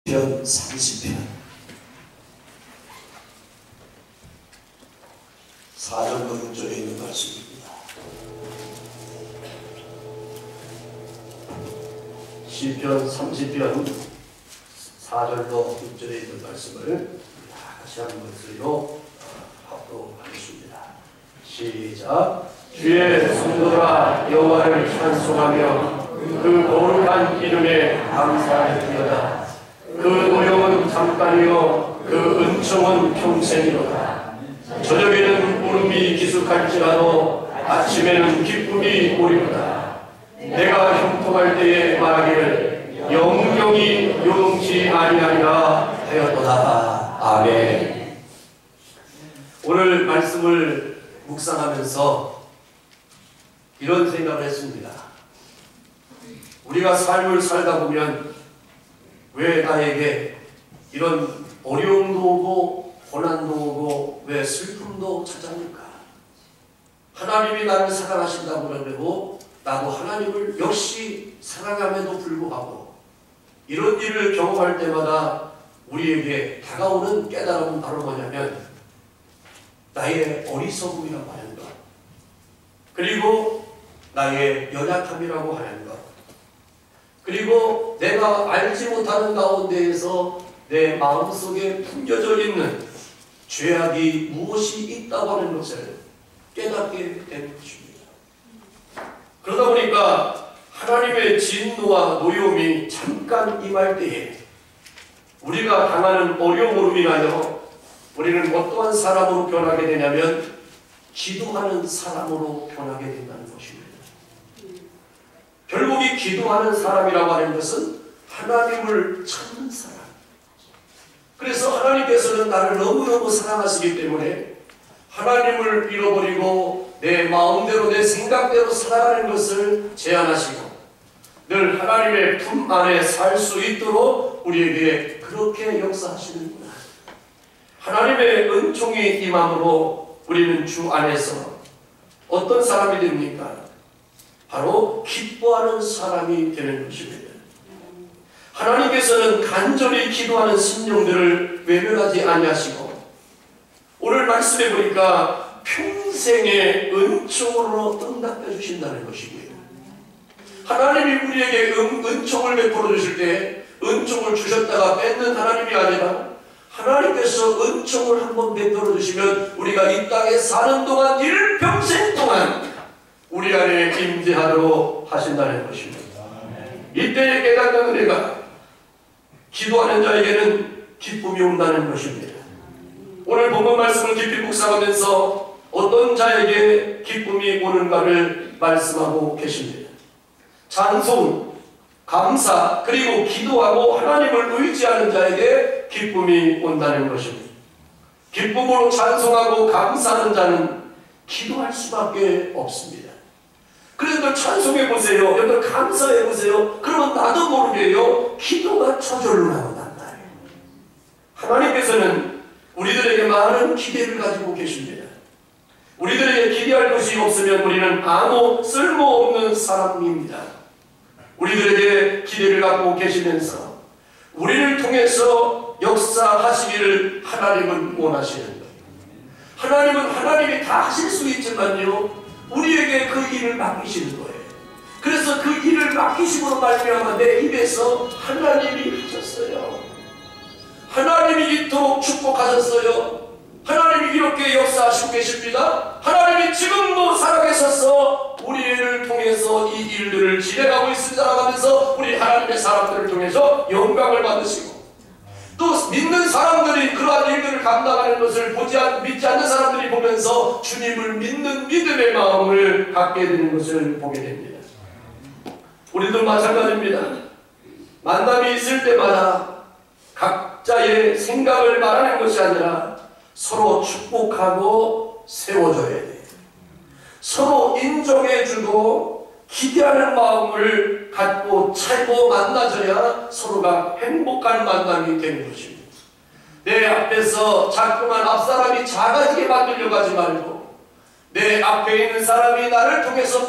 편 30편 4절로 6절에 있는 말씀입니다. 시편 30편 4절로 6절에 있는 말씀을 다시 한 것을요 합독하겠습니다. 시작. 주의 성도들아 여호와를 찬송하며 그 거룩한 이름에 감사할지어다. 그 노여움은 잠깐이요 그 은총은 평생이로다. 저녁에는 울음이 기숙할지라도 아침에는 기쁨이 오리로다. 내가 형통할 때에 말하기를 영영이 요동치 아니하리라 하였도다. 아멘. 오늘 말씀을 묵상하면서 이런 생각을 했습니다. 우리가 삶을 살다 보면 왜 나에게 이런 어려움도 오고 고난도 오고 왜 슬픔도 찾아올까? 하나님이 나를 사랑하신다고 그러고 나도 하나님을 역시 사랑함에도 불구하고 이런 일을 경험할 때마다 우리에게 다가오는 깨달음은 바로 뭐냐면 나의 어리석음이라고 하는 것, 그리고 나의 연약함이라고 하는 것, 그리고 내가 알지 못하는 가운데에서 내 마음속에 품겨져 있는 죄악이 무엇이 있다고 하는 것을 깨닫게 되는 것입니다. 그러다 보니까 하나님의 진노와 노여움이 잠깐 임할 때에 우리가 당하는 어려움으로 인하여 우리는 어떠한 사람으로 변하게 되냐면 기도하는 사람으로 변하게 된다는 것입니다. 결국 이 기도하는 사람이라고 하는 것은 하나님을 찾는 사람. 그래서 하나님께서는 나를 너무너무 사랑하시기 때문에 하나님을 잃어버리고 내 마음대로 내 생각대로 살아가는 것을 제한하시고 늘 하나님의 품 안에 살 수 있도록 우리에게 그렇게 역사하시는구나. 하나님의 은총이 임함으로 우리는 주 안에서 어떤 사람이 됩니까? 바로 기뻐하는 사람이 되는 것입니다. 하나님께서는 간절히 기도하는 심령들을 외면하지 아니하시고 오늘 말씀해 보니까 평생의 은총으로 응답해 주신다는 것이고요. 하나님이 우리에게 은총을 베풀어 주실 때 은총을 주셨다가 뺏는 하나님이 아니라 하나님께서 은총을 한번 베풀어 주시면 우리가 이 땅에 사는 동안 일평생 동안 우리 안에 임재하도록 하신다는 것입니다. 이때에 깨닫는 은혜가 기도하는 자에게는 기쁨이 온다는 것입니다. 오늘 본문 말씀을 깊이 묵상하면서 어떤 자에게 기쁨이 오는가를 말씀하고 계십니다. 찬송, 감사, 그리고 기도하고 하나님을 의지하는 자에게 기쁨이 온다는 것입니다. 기쁨으로 찬송하고 감사하는 자는 기도할 수밖에 없습니다. 그런데 찬송해 보세요. 여러분 감사해 보세요. 그러면 나도 모르게요 기도가 저절로 나온단 말이에요. 하나님께서는 우리들에게 많은 기대를 가지고 계십니다. 우리들에게 기대할 것이 없으면 우리는 아무 쓸모없는 사람입니다. 우리들에게 기대를 갖고 계시면서 우리를 통해서 역사하시기를 하나님은 원하시는 거예요. 하나님은 하나님이 다 하실 수 있지만요 우리에게 그 일을 맡기시는 거예요. 그래서 그 일을 맡기심으로 말미암아 내 입에서 하나님이 하셨어요. 하나님이 이토록 축복하셨어요. 하나님이 이렇게 역사하시고 계십니다. 하나님이 지금도 살아계셔서 우리를 통해서 이 일들을 진행하고 있습니다 하면서 우리 하나님의 사람들을 통해서 영광을 받으시고 또 믿는 사람들이 그러한 일들을 감당하는 것을 믿지 않는 사람들이 보면서 주님을 믿는 믿음의 마음을 갖게 되는 것을 보게 됩니다. 우리도 마찬가지입니다. 만남이 있을 때마다 각자의 생각을 말하는 것이 아니라 서로 축복하고 세워줘야 돼요. 서로 인정해주고 기대하는 마음을 갖고 차고 만나줘야 서로가 행복한 만남이 되는 것입니다. 내 앞에서 자꾸만 앞사람이 작아지게 만들려고 하지 말고 내 앞에 있는 사람이 나를 통해서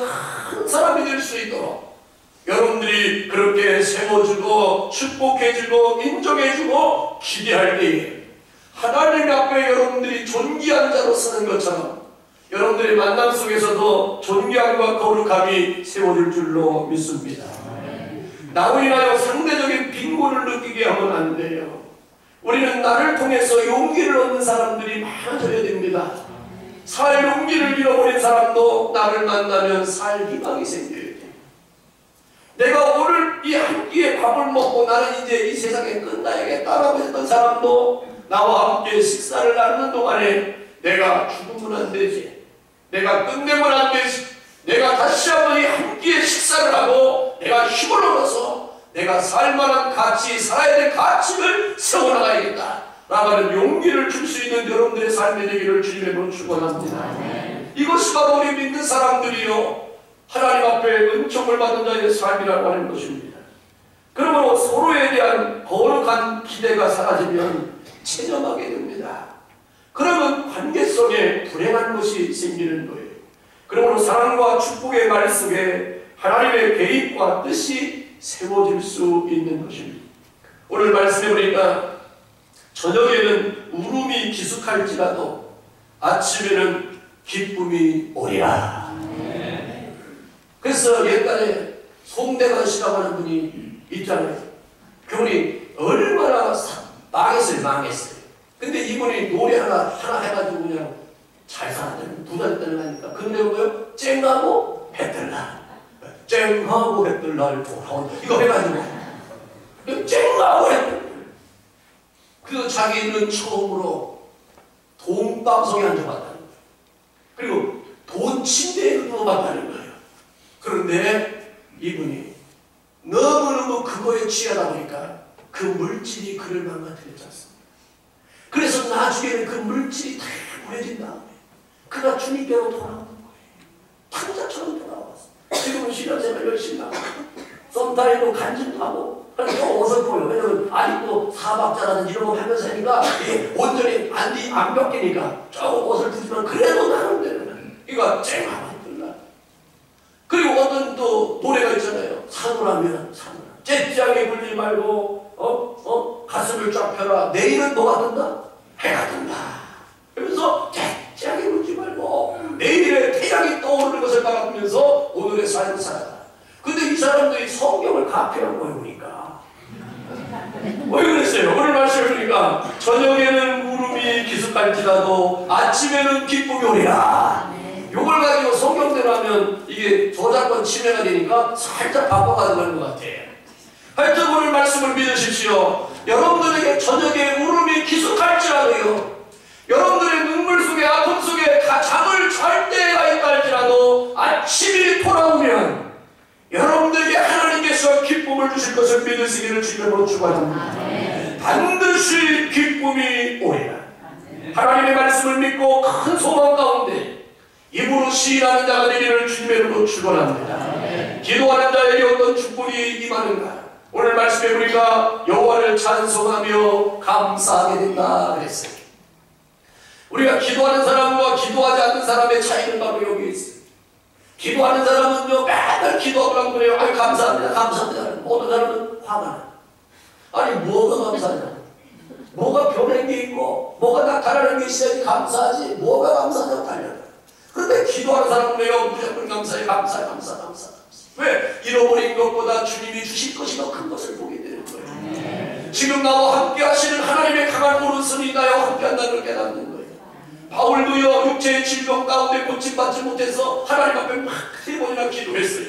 큰 사람이 될 수 있도록 여러분들이 그렇게 세워주고 축복해주고 인정해주고 기대할 때에 하나님 앞에 여러분들이 존귀한 자로 서는 것처럼 여러분들의 만남 속에서도 존귀함과 거룩함이 세워질 줄로 믿습니다. 나로 인하여 상대적인 빈곤을 느끼게 하면 안 돼요. 우리는 나를 통해서 용기를 얻는 사람들이 많아져야 됩니다. 살 용기를 잃어버린 사람도 나를 만나면 살 희망이 생겨야 돼요. 내가 오늘 이 한 끼의 밥을 먹고 나는 이제 이 세상에 끝나야겠다라고 했던 사람도 나와 함께 식사를 나누는 동안에 내가 죽으면 안 되지, 내가 끝내면 안 되지, 내가 다시 한번 이 한 끼의 식사를 하고 내가 힘을 얻어서 내가 살만한 가치, 살아야 될 가치를 세워나가야겠다 라는 용기를 줄 수 있는 여러분들의 삶이 되기를 주님으로 축원합니다. 이것이 바로 우리 믿는 사람들이요 하나님 앞에 은총을 받은 자의 삶이라고 하는 것입니다. 그러므로 서로에 대한 거룩한 기대가 사라지면 체념하게 됩니다. 그러면 관계 속에 불행한 것이 생기는 거예요. 그러므로 사랑과 축복의 말 속에 하나님의 계획과 뜻이 세워질 수 있는 것입니다. 오늘 말씀해 보니까 저녁에는 울음이 기숙할지라도 아침에는 기쁨이 오리라. 그래서 옛날에 송대관 씨라고 하는 분이 있잖아요. 그분이 얼마나 망했어요. 근데 이분이 노래 하나 해가지고 그냥 잘 살았더니 부자 됐다는 거니까. 근데 뭐요? 쨍하고 해뜰날, 쨍하고 해뜰날 돌아온 이거 해가지고 쨍하고 해뜰날. 그리고 자기는 처음으로 돈방석에 앉아봤다는 거예요. 그리고 돈 침대에 누워봤다는 거예요. 그런데 이분이 너무너무 그거에 취하다 보니까 그 물질이 그를 망가뜨렸지 않습니까? 그래서 나중에는 그 물질이 다 무너진 다음에 그가 주님께로 돌아오는 거예요. 탕자처럼 돌아왔어요. 지금은 신앙생활 열심히 하고 썸타임도 간증도 하고 또 어설퍼요. 왜냐면 아직도 사박자라든지 이런 거 하면서 하니까 이게 온전히 안 벽기니까 조금 어설프지만 그래도 나름대로 이거 쨍하고 끝나. 그리고 어떤 또 노래가 있잖아요. 산호라면 산호라 째짱에 굴지 말고 가슴을 쫙 펴라. 내일은 뭐가 뜬다? 해가 뜬다. 그러면서 째짱에 굴지 말고 내일의 태양이 떠오르는 것을 바라보면서 오늘의 삶을 살아라. 근데 이 사람들이 성경을 카피한 거예요. 보니까 왜 그랬어요? 오늘 말씀을 보니까 저녁에는 울음이 기숙할지라도 아침에는 기쁨이 오리라. 요걸 가지고 성경대로 하면 이게 저작권 침해가 되니까 살짝 바꿔가는 것 같아요. 하여튼 오늘 말씀을 믿으십시오. 여러분들에게 저녁에 울음이 기숙할지라도요, 여러분들의 눈물 속에 아픔 속에 잠을 잘 때가 있다 할지라도 아침이 돌아오면 여러분들에게 하나님께서 기쁨을 주실 것을 믿으시기를 주님으로 축원합니다. 반드시 기쁨이 오리라. 하나님의 말씀을 믿고 큰 소망 가운데 입으로 시인하는 자가 되기를 주님의 이름으로 축원합니다. 기도하는 자에게 어떤 축복이 임하는가? 오늘 말씀에 우리가 여호와를 찬송하며 감사하게 된다 그랬어요. 우리가 기도하는 사람과 기도하지 않는 사람의 차이는 바로 여기 있어요. 기도하는 사람은요 맨날 기도하라고 그래요. 아니 감사합니다 감사합니다. 어떤 사람은 화가 나. 아니 뭐가 감사하냐? 뭐가 변한 게 있고 뭐가 나타나는 게 있어야지 감사하지. 뭐가 감사하냐고 달려라. 그런데 기도하는 사람은 내가 무조건 감사해. 왜? 잃어버린 것보다 주님이 주실 것이 더 큰 것을 보게 되는 거예요. 지금 나와 함께 하시는 하나님의 강한 오른손이 나와 함께 한다는 걸 깨닫는 거예요. 바울도요 육체의 질병 가운데 고침받지 못해서 하나님 앞에 막 3번이나 기도했어요.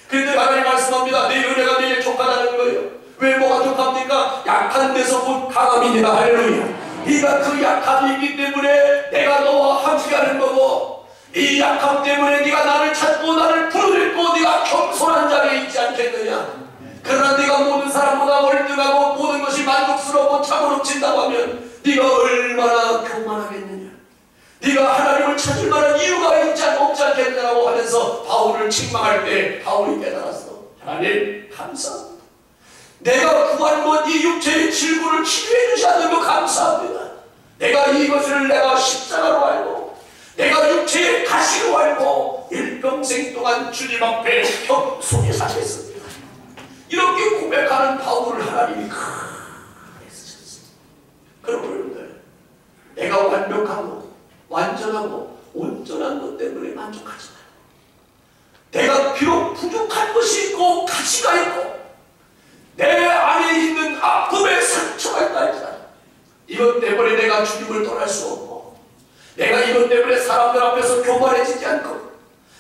그런데 하나님 말씀합니다. 내 은혜가 내게 족하다는 거예요. 왜 뭐가 족합니까? 약한 데서 곧 강함이 되다. 할렐루야. 네가 그 약함이 있기 때문에 내가 너와 함께하는 거고, 이 약함 때문에 네가 나를 찾고 나를 부르짖고 네가 겸손한 자리에 있지 않겠느냐. 그러나 네가 모든 사람보다 월등하고 모든 것이 만족스럽고 참으로 친다고 하면 네가 얼마나 교만하겠느냐. 네가 하나님을 찾을 만한 이유가 없지 않겠느냐고 하면서 바울을 책망할 때 바울이 깨달았어. 하나님 감사합니다. 내가 구한 것 이 육체의 질고를 치료해 주지 않는 거 감사합니다. 내가 이것을 내가 십자가로 알고 내가 육체의 가시로 알고 일평생 동안 주님 앞에 겸손히 살겠습니다. 이렇게 고백하는 바울을 하나님이 크게 쓰셨습니다. 그러므로 여러분들, 내가 완벽하고 완전하고 온전한 것 때문에 만족하지 마. 내가 비록 부족한 것이 있고 가치가 있고 내 안에 있는 아픔의 상처가 있다 할지라도 이것 때문에 내가 주님을 떠날 수 없고, 내가 이것 때문에 사람들 앞에서 교만해지지 않고,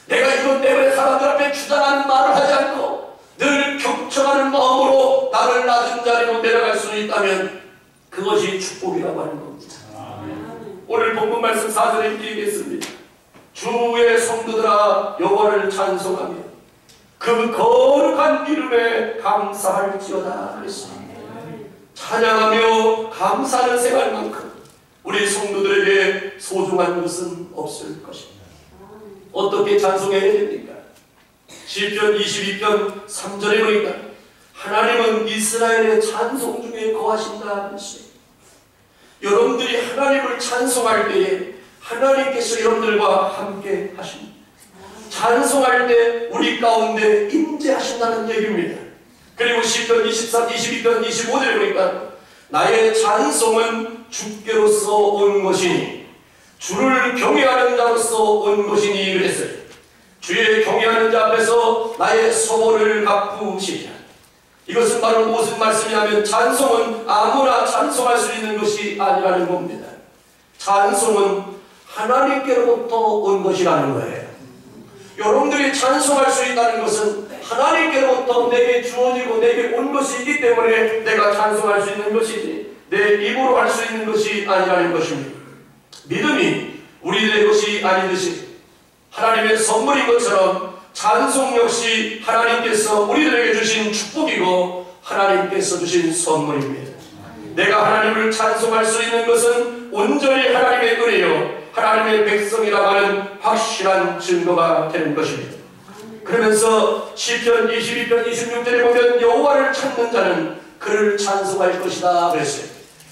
내가 이것 때문에 사람들 앞에 주장하는 말을 하지 않고 늘 경청하는 마음으로 나를 낮은 자리로 내려갈 수 있다면 그것이 축복이라고 하는 겁니다. 오늘 본문 말씀 4절에 이렇게 얘기했습니다. 주의 성도들아 여호와를 찬송하며 그 거룩한 이름에 감사할지어다 그랬습니다. 찬양하며 감사하는 생활만큼 우리 성도들에게 소중한 것은 없을 것입니다. 어떻게 찬송해야 됩니까? 시편 22편 3절에 보니까 하나님은 이스라엘의 찬송 중에 거하신다 그랬어요. 여러분들이 하나님을 찬송할 때에 하나님께서 여러분들과 함께 하십니다. 찬송할 때 우리 가운데 임재하신다는 얘기입니다. 그리고 시편 22편 25절에 보니까 나의 찬송은 주께로서 온 것이니 주를 경외하는 자로서 온 것이니 그랬어요. 주의 경외하는 자 앞에서 나의 소원을 갚으시리라. 이것은 바로 무슨 말씀이냐면 찬송은 아무나 찬송할 수 있는 것이 아니라는 겁니다. 찬송은 하나님께로부터 온 것이라는 거예요. 여러분들이 찬송할 수 있다는 것은 하나님께로부터 내게 주어지고 내게 온 것이 있기 때문에 내가 찬송할 수 있는 것이지 내 입으로 할 수 있는 것이 아니라는 것입니다. 믿음이 우리들의 것이 아니듯이 하나님의 선물인 것처럼 찬송 역시 하나님께서 우리들에게 주신 축복이고 하나님께서 주신 선물입니다. 내가 하나님을 찬송할 수 있는 것은 온전히 하나님의 은혜요 하나님의 백성이라고 하는 확실한 증거가 되는 것입니다. 그러면서 시편 22편 26절에 보면 여호와를 찾는 자는 그를 찬송할 것이다 그랬어요.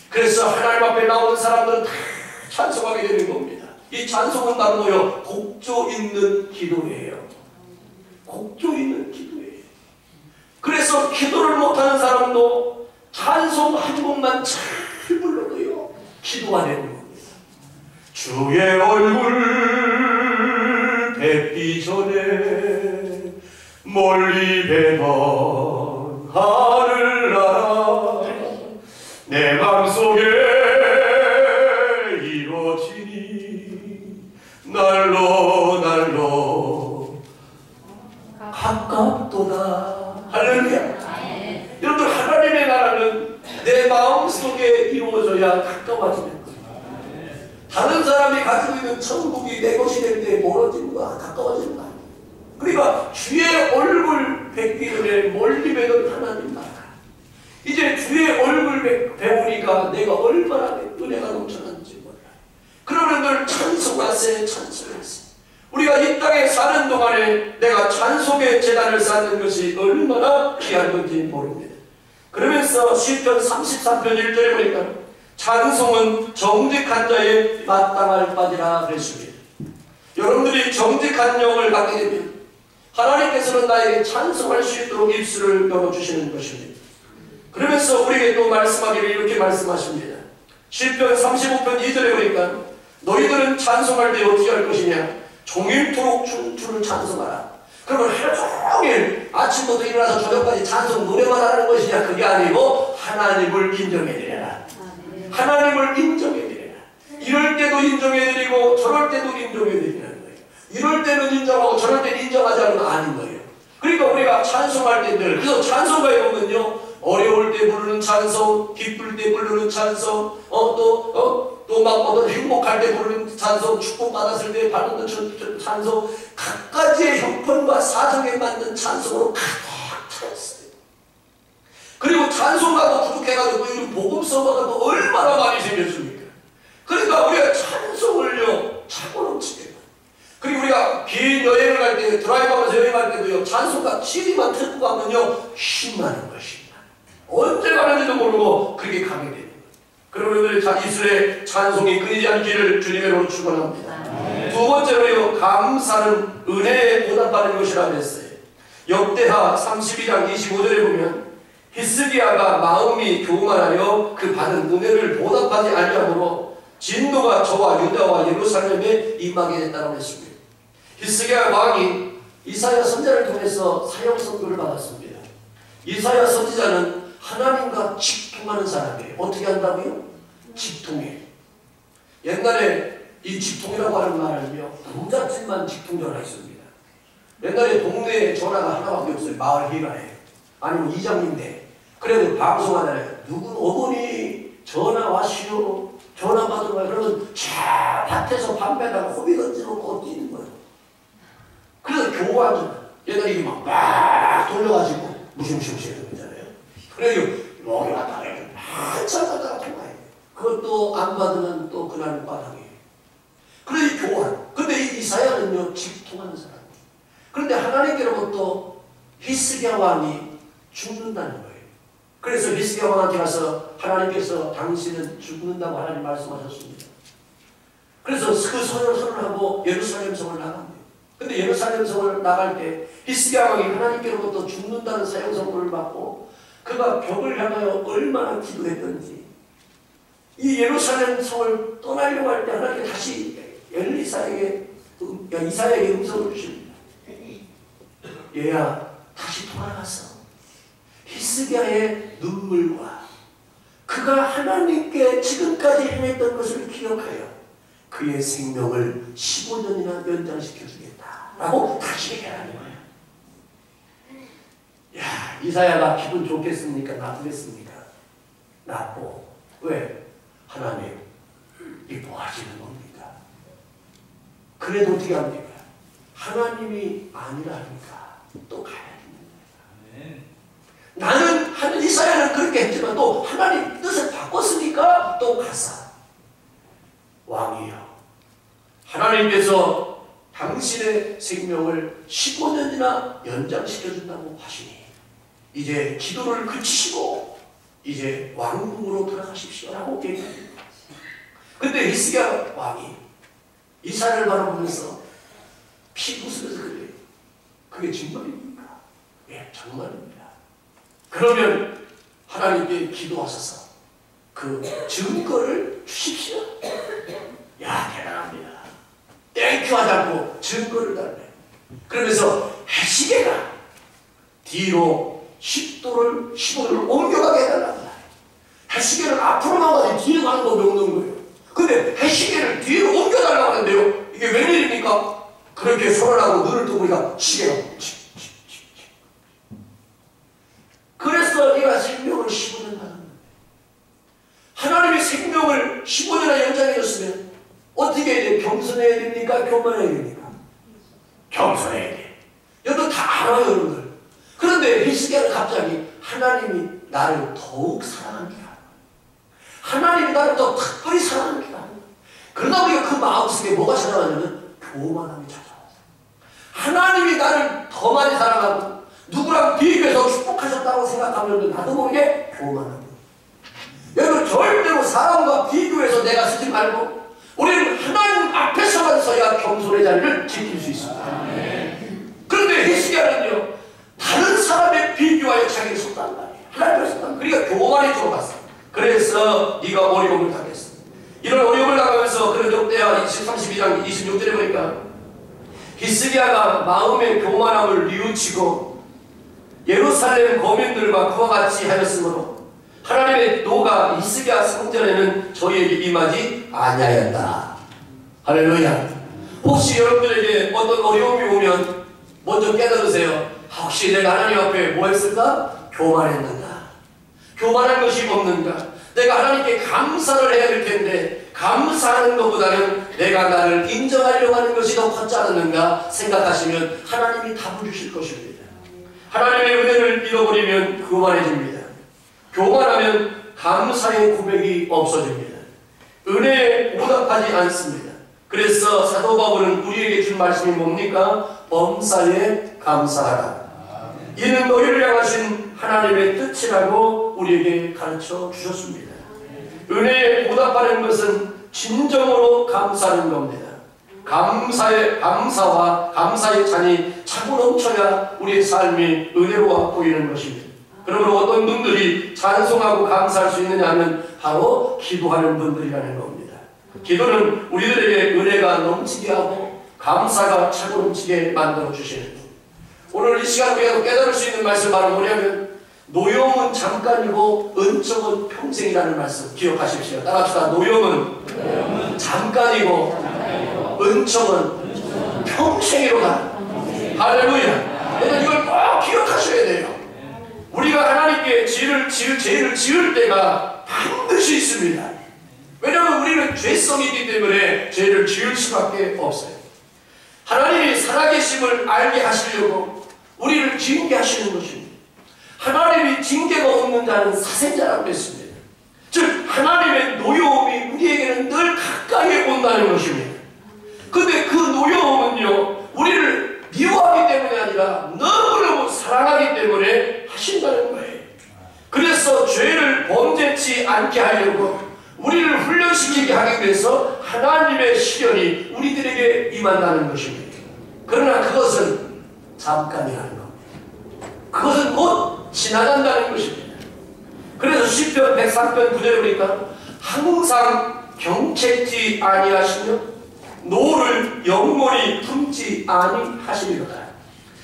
그래서 하나님 앞에 나오는 사람들은 다 찬송하게 되는 겁니다. 이 찬송은 바로 뭐요? 곡조 있는 기도예요. 곡조 있는 기도예요. 그래서 기도를 못하는 사람도 찬송 한 곡만 잘 불러도요 기도가 되는 겁니다. 주의 얼굴 뵙기 전에 멀리 뵈던 하늘나라 내 맘속에 이루어지니 날로 날로 가깝도다. 할렐루야. 여러분 하나님의 나라는 내 마음속에 이루어져야 가까워지는 거예요. 다른 사람이 가지고 있는 천국이 내 것이 될 때 멀어지는 거야, 가까워지는 거야. 그러니까 주의 얼굴 뵙기 전에 멀리 뵈던 하나님 나라. 이제 주의 얼굴 배우니까 내가 얼마나 은혜가 넘쳐났는지 몰라. 그러면 늘 찬송하세, 찬송하세. 우리가 이 땅에 사는 동안에 내가 찬송의 제단을 쌓는 것이 얼마나 귀한 건지 모릅니다. 그러면서 시편 33편 1절에 보니까 찬송은 정직한 자의 마땅할 바지라 그랬습니다. 여러분들이 정직한 영을 갖게 되면 하나님께서는 나에게 찬송할 수 있도록 입술을 열어주시는 것입니다. 그러면서 우리에게 또 말씀하기를 이렇게 말씀하십니다. 시편 35편 2절에 보니까 너희들은 찬송할 때 어떻게 할 것이냐? 종일토록 주를 찬송하라. 그러면 하루 종일 아침부터 일어나서 저녁까지 찬송 노래만 하는 것이냐? 그게 아니고 하나님을 인정해드려라. 하나님을 인정해드려라. 이럴 때도 인정해드리고 저럴 때도 인정해드리는 거예요. 이럴 때는 인정하고 저럴 때는 인정하지 않는 거 아닌 거예요. 그러니까 우리가 찬송할 때 늘 그래서 찬송가에 보면요 어려울 때 부르는 찬송, 기쁠 때 부르는 찬송, 또 막 어떤 행복할 때 부르는 찬송, 축복받았을 때 받는 찬송, 각가지의 형편과 사정에 맞는 찬송으로 가득 차였어요. 그리고 찬송가도 부족해가지고 이 복음서가도 얼마나 많이 생겼습니까? 그러니까 우리가 찬송을요 차고 넘치게. 그리고 우리가 긴 여행을 갈 때, 드라이브하면서 여행할 때도요 찬송가 CD만 듣고 가면요 힘나는 것입니다. 언제 가는지도 모르고 그렇게 가게 됩니다. 그러면 이슬의 찬송이 끊이지 않기를 주님으로 축원합니다. 두 번째로요 감사는 은혜에 보답하는 것이라고 했어요. 역대하 32장 25절에 보면 히스기야가 마음이 교만하여 그 받은 은혜를 보답하지 아니하므로 진노가 저와 유다와 예루살렘에 임하게 됐다고 했습니다. 히스기야 왕이 이사야 선지자를 통해서 사형 선고를 받았습니다. 이사야 선지자는 하나님과 직통하는 사람이에요. 어떻게 한다고요? 직통해. 옛날에 이 직통이라고 하는 말은요, 부잣집만 직통전화 있습니다. 옛날에 동네에 전화가 하나밖에 없어요. 마을 회관에. 아니면 이장님네. 그래도 방송하잖아요. 누군 어머니 전화 와시오. 전화 받으러 가요. 그러면 자 밭에서 밤배다가 호비 던져놓고 뛰는 거예요. 그래서 교환전. 옛날에 이게 막 돌려가지고 무심무심 했잖아요. 그래서 여기 왔다가 한참 갔다가 통화해요. 그것도 안 받으면 또 그날 바닥이에요. 그래서 교환. 근데 이 이사야는요, 직통하는 사람이에요. 그런데 하나님께로부터 히스기야 왕이 죽는다는 거예요. 그래서 히스기야 왕한테 가서 하나님께서 당신은 죽는다고 하나님 말씀하셨습니다. 그래서 그 선을 하고 예루살렘 성을 나갑니다. 근데 예루살렘 성을 나갈 때 히스기야 왕이 하나님께로부터 죽는다는 사형 선고를 받고 그가 벽을 향하여 얼마나 기도했던지 이 예루살렘 성을 떠나려고 할 때 하나님께 다시 이사야에게 음성을 주십니다. 얘야, 다시 돌아가서 히스기야의 눈물과 그가 하나님께 지금까지 행했던 것을 기억하여 그의 생명을 15년이나 연장시켜주겠다라고 다시 얘기하는 거예요. 야, 이사야가 기분 좋겠습니까? 나쁘겠습니까? 나쁘. 왜? 하나님, 이 뭐 하시는 겁니까? 그래도 어떻게 합니까? 하나님이 아니라니까 또 가야 됩니다. 나는 이사야는 그렇게 했지만 또 하나님 뜻을 바꿨으니까 또 가서 왕이여, 하나님께서 당신의 생명을 15년이나 연장시켜준다고 하시니 이제 기도를 그치시고 이제 왕궁으로 돌아가십시오라고 얘기합니다. 근데 히스기야 왕이 이사야를 바라보면서 피 부으면서 그래요. 그게 정말입니까? 예, 정말입니다. 그러면 하나님께 기도하셔서 그 증거를 주십시오. 야, 대단합니다. 땡큐 하지 않고 증거를 달래. 그러면서 해시계가 뒤로 10도를 15도를 옮겨가게 해달라고 해요. 해시계를 앞으로만 가지 뒤에 가는 거 없는 거예요. 근데 해시계를 뒤로 옮겨달라고 하는데요, 이게 웬일입니까? 그렇게 손을 하고 눈을 뜨고 우리가 시계가 그래서 네가 생명을 15년 받았는데 하나님의 생명을 15년이나 연장해줬으면 어떻게 해야 돼? 겸손해야 됩니까? 교만해야 됩니까? 겸손해야 돼. 여러분 다 알아요, 여러분들. 그런데 히스기야는 갑자기 하나님이 나를 더욱 사랑한 게 아니야. 하나님이 나를 더 특별히 사랑한 게 아니야. 그러다 보니까 그 마음속에 뭐가 찾아왔냐면 교만함이 찾아왔어. 하나님이 나를 더 많이 사랑하고 누구랑 비교해서 축복하셨다고 생각하면 나도 모르게 교만합니다. 여러분 절대로 사람과 비교해서 내가 쓰지 말고 우리는 하나님 앞에서만 서야 겸손의 자리를 지킬 수 있습니다. 그런데 히스기야는요, 다른 사람의 비교하여 자기를 섰단 말이에요. 하나님을 섰단 말이에요. 그러니까 교만이 들어갔어요. 그래서 네가 어려움을 당했어. 이런 어려움을 당하면서 그런 역대하 32장 26절에 보니까 히스기야가 마음의 교만함을 뉘우치고 예루살렘 거민들과 그와 같이 하였으므로 하나님의 노가 히스기야 성전에는 저희에게 임하지 아니하였다. 할렐루야. 혹시 여러분들에게 어떤 어려움이 오면 먼저 깨달으세요. 혹시 내가 하나님 앞에 뭐 했을까? 교만했는가? 교만한 것이 없는가? 내가 하나님께 감사를 해야 될 텐데 감사하는 것보다는 내가 나를 인정하려고 하는 것이 더 컸지 않았는가 생각하시면 하나님이 답을 주실 것입니다. 하나님의 은혜를 잃어버리면 교만해집니다. 교만하면 감사의 고백이 없어집니다. 은혜에 보답하지 않습니다. 그래서 사도 바울은 우리에게 준 말씀이 뭡니까? 범사에 감사하라. 이는 너희를 향하신 하나님의 뜻이라고 우리에게 가르쳐 주셨습니다. 은혜에 보답하는 것은 진정으로 감사하는 겁니다. 감사와 감사의 잔이 차고 넘쳐야 우리의 삶이 은혜로워 보이는 것입니다. 그러므로 어떤 분들이 찬송하고 감사할 수 있느냐 하면 바로 기도하는 분들이라는 겁니다. 기도는 우리들에게 은혜가 넘치게 하고 감사가 차고 넘치게 만들어 주시는 것. 오늘 이 시간 우리가 깨달을 수 있는 말씀 바로 뭐냐면 노염은 잠깐이고 은총은 평생이라는 말씀 기억하십시오. 따라합시다. 노염은 잠깐이고 은총은 평생으로 가. 할렐루야. 여러분 이걸 꼭 기억하셔야 돼요. 우리가 하나님께 죄를 지을 때가 반드시 있습니다. 왜냐하면 우리는 죄성이 있기 때문에 죄를 지을 수밖에 없어요. 하나님이 살아계심을 알게 하시려고 우리를 징계하시는 것입니다. 하나님이 징계가 없는 자는 사생자라고 했습니다. 즉 하나님의 노여움이 우리에게는 늘 가까이 온다는 것입니다. 근데 그 노여움은요 우리를 미워하기 때문이 아니라 너무너무 사랑하기 때문에 하신다는 거예요. 그래서 죄를 범죄치 않게 하려고 우리를 훈련시키게 하기 위해서 하나님의 시련이 우리들에게 임한다는 것입니다. 그러나 그것은 잠깐이라는 겁니다. 그것은 곧 지나간다는 것입니다. 그래서 시편 103편 9절에 보니까 항상 경책지 아니하시며 노를 영원히 품지 아니하시리로다.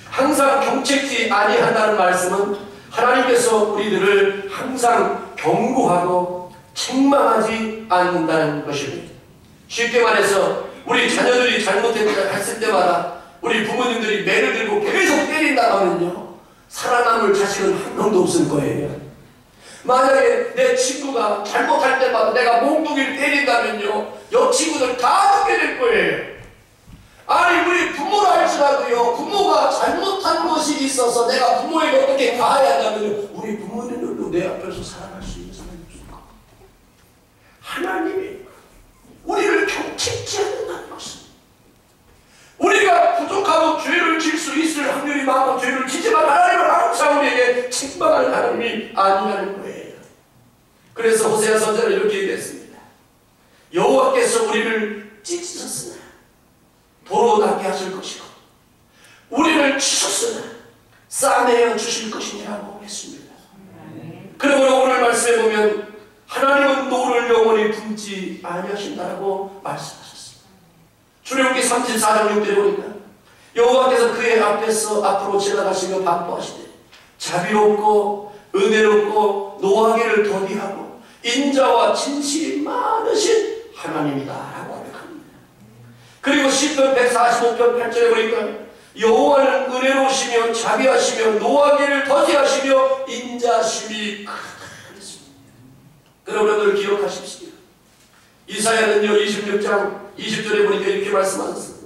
항상 경책지 아니한다는 말씀은 하나님께서 우리들을 항상 경고하고 책망하지 않는다는 것입니다. 쉽게 말해서 우리 자녀들이 잘못했을 때마다 우리 부모님들이 매를 들고 계속 때린다 하면요 살아남을 자식은 한 명도 없을 거예요. 만약에 내 친구가 잘못할 때마다 내가 몽둥이를 때린다면요 옆 친구들 다 듣게 될 거예요. 아니 우리 부모라 할지라도요 부모가 잘못한 것이 있어서 내가 부모에게 어떻게 가해야 한다면 우리 부모님들도 내 앞에서 살아갈 수 있는 사람이 없을까? 하나님이 우리를 경책지 않는다는 것은 우리가 부족하고 죄를 질 수 있을 확률이 많고 죄를 지지만 하나님은 항상 우리에게 책망하는 하나님이 아니라는 거예요. 그래서 호세아 선지자는 이렇게 얘기했습니다. 여호와께서 우리를 찢으셨으나 도로 낫게 하실 것이고 우리를 치셨으나 싸매어 주실 것이라고 했습니다. 그러므로 오늘 말씀에 보면 하나님은 노를 영원히 품지 아니하신다라고 말씀하셨습니다. 출애굽기 34장 6절에 보니까 여호와께서 그의 앞에서 앞으로 지나가시며 반포하시되 자비롭고 은혜롭고 노하기를 더디하고 인자와 진실이 많으신 하나님이다라고 고백합니다. 그리고 시편 145편 8절에 보니까 여호와는 은혜로우시며 자비하시며 노하기를 더디하시며 인자심이 크다 그랬습니다. 여러분들 기억하십시오. 이사야는요 26장 20절에 보니까 이렇게 말씀하셨습니다.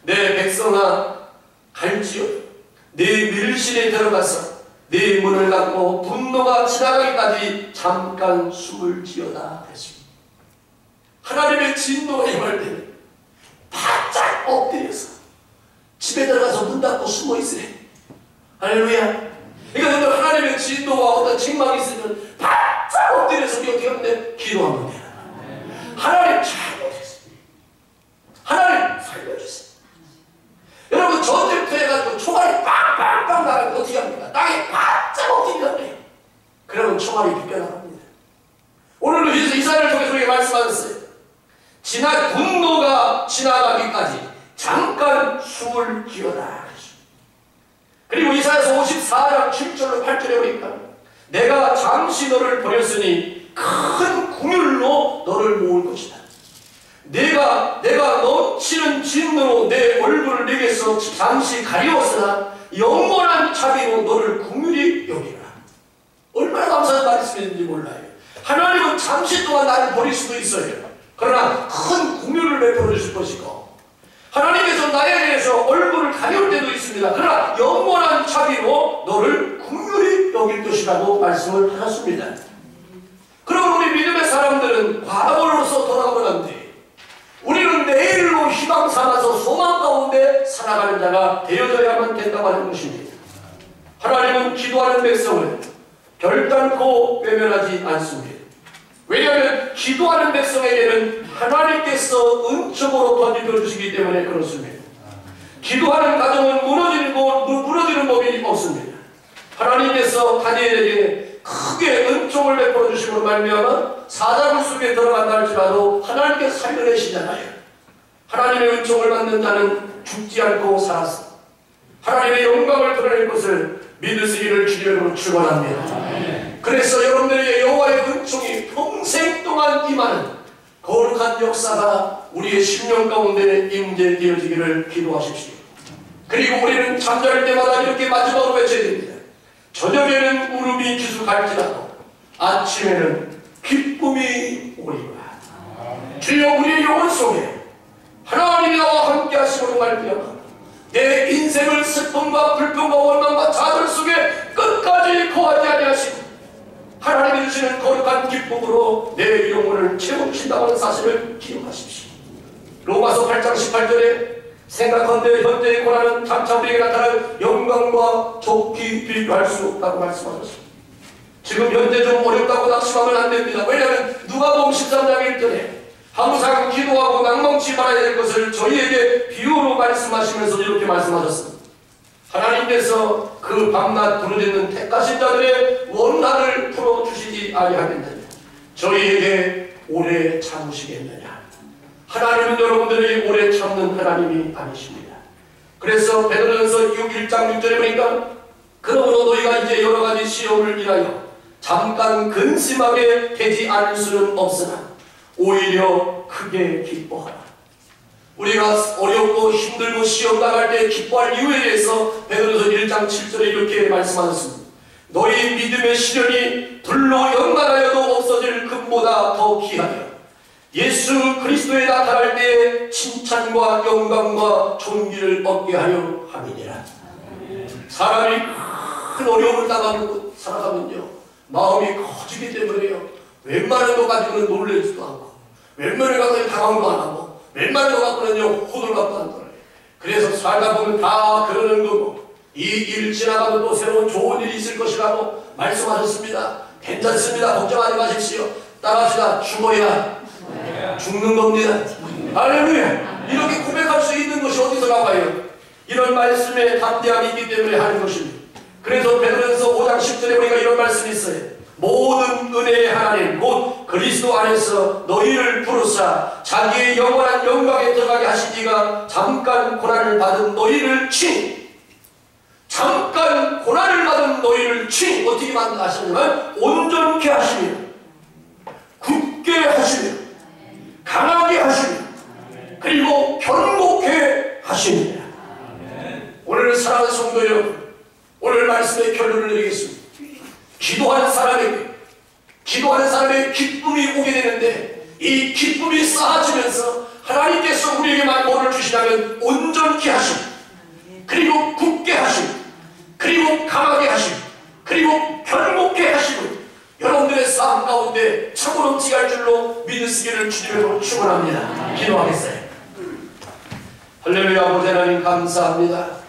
내 백성아 갈지어 내 밀실에 들어가서 내 문을 닫고 분노가 지나가기까지 잠깐 숨을 지어다 그랬습니다. 하나님의 진노가 임할 때는 바짝 엎드려서 집에 들어가서 문 닫고 숨어 있으래. 할렐루야. 그러니까 여러분 하나님의 진노와 어떤 책망이 있으면 바짝 엎드려서 어떻게 하면 돼? 기도하면 돼. 하나님 잘못했습니다. 하나님 살려주세요. 여러분 전쟁터 해가지고 총알이 빵빵빵 나가면 어떻게 합니까? 땅에 바짝 엎드리면 돼요. 그러면 총알이 비껴나갑니다. 오늘도 이사야를 통해서 우리에게 말씀하셨어요. 분노가 지나가기까지 잠깐 숨을 기어라. 그리고 이사야서 54장 7절로 8절에 보니까 내가 잠시 너를 버렸으니 큰 궁율로 너를 모을 것이다. 내가 넘치는 진노로 내 얼굴을 내게서 잠시 가리웠으나 영원한 자비로 너를 궁율히 여기라. 얼마나 감사한 말씀인지 몰라요. 하나님은 잠시 동안 나를 버릴 수도 있어요. 그러나 큰 궁율을 베풀어 주실 것이고 하나님께서 나에 대해서 얼굴을 가려울 때도 있습니다. 그러나 영원한 자비로 너를 긍휼히 여길 것이라고 말씀을 하셨습니다. 그럼 우리 믿음의 사람들은 과거로서 돌아가면 안 돼. 우리는 내일로 희망 삼아서 소망 가운데 살아가는 자가 되어져야만 된다고 하는 것입니다. 하나님은 기도하는 백성을 결단코 외면하지 않습니다. 왜냐하면 기도하는 백성에게는 하나님께서 은총으로 던져 주시기 때문에 그렇습니다. 기도하는 가정은 무너지는 법이 없습니다. 하나님께서 다니엘에게 크게 은총을 베풀어 주심으로 말미암아 사자굴 속에 들어간다 할지라도 하나님께서 살려내시잖아요. 하나님의 은총을 받는 자는 죽지 않고 살았어. 하나님의 영광을 드러낼 것을 믿을 수 있기를 주님으로 축원합니다. 그래서 여러분들에게 여호와의 은총이 평생 동안 임하는 거룩한 역사가 우리의 심령 가운데 임재되어지기를 기도하십시오. 그리고 우리는 잠잘 때마다 이렇게 마지막으로 외쳐야 됩니다. 저녁에는 울음이 기숙할지라도 아침에는 기쁨이 오리라. 주여 우리의 영혼 속에 하나님이 나와 함께 하심으로 말미암아 내 인생을 슬픔과 불평과 원망과 좌절 속에 끝까지 거하지 아니하시고 하나님이 주시는 거룩한 기쁨으로 내 영혼을 채우신다고 하는 사실을 기억하십시오. 로마서 8장 18절에 생각한데 현재의 고난은 장차 우리에게 나타날 영광과 좋게 비교할 수 없다고 말씀하셨습니다. 지금 현재 좀 어렵다고 낙심하면 안 됩니다. 왜냐하면 누가복음 13장 1절에 항상 기도하고 낭망치 말아야 될 것을 저희에게 비유로 말씀하시면서 이렇게 말씀하셨습니다. 하나님께서 그 밤낮 부르짖는 택하신 자들의 원한을 풀어주시지 아니하겠느냐. 저희에게 오래 참으시겠느냐. 하나님은 여러분들에게 오래 참는 하나님이 아니십니다. 그래서 베드로전서 1장 6절에 보니까 그러므로 너희가 이제 여러가지 시험을 인하여 잠깐 근심하게 되지 않을 수는 없으나 오히려 크게 기뻐하라. 우리가 어렵고 힘들고 시험 나갈 때 기뻐할 이유에 대해서 베드로전서 1장 7절에 이렇게 말씀하셨습니다. 너희 믿음의 시련이 불로 연단하여도 없어질 금보다 더 귀하여 예수 그리스도에 나타날 때에 칭찬과 영광과 존귀를 얻게 하려 함이니라. 사람이 큰 어려움을 당하고 살아가면요 마음이 커지기 때문에요 웬만한 거 가지고는 놀라지도 않고 웬만한 거 가지고는 당황도 안 하고 웬만한 거 갖고는요 호들갑도 안 떨어요. 그래서 살다 보면 다 그러는 거고 이 일 지나가면 또 새로운 좋은 일이 있을 것이라고 말씀하셨습니다. 괜찮습니다. 걱정하지 마십시오. 따라합시다. 죽어야 죽는 겁니다. 할렐루야. 이렇게 고백할 수 있는 것이 어디서 나와요? 이런 말씀에 담대함이 있기 때문에 하는 것입니다. 그래서 베드로전서 5장 10절에 보니까 이런 말씀이 있어요. 모든 은혜의 하나님 곧 그리스도 안에서 너희를 부르사 자기의 영원한 영광에 들어가게 하신 이가 잠깐 고난을 받은 너희를 친히 어떻게 하시냐면 온전케 하시며 굳게 하시며 강하게 하시며 그리고 견고케 하십니다. 오늘 사랑하는 성도 여러분, 오늘 말씀의 결론을 내리겠습니다. 기도하는 사람에게 기쁨이 오게 되는데 이 기쁨이 쌓아지면서 하나님께서 우리에게만 뭐를 주시냐면 온전케 하심, 그리고 굳게 하심, 그리고 강하게 하심, 그리고 견고케 하심을 여러분들의 삶 가운데 참으로 넘치게 줄로 믿으시기를 주님으로 축원합니다. 기도하겠어요. 할렐루야. 아버지 하나님 감사합니다.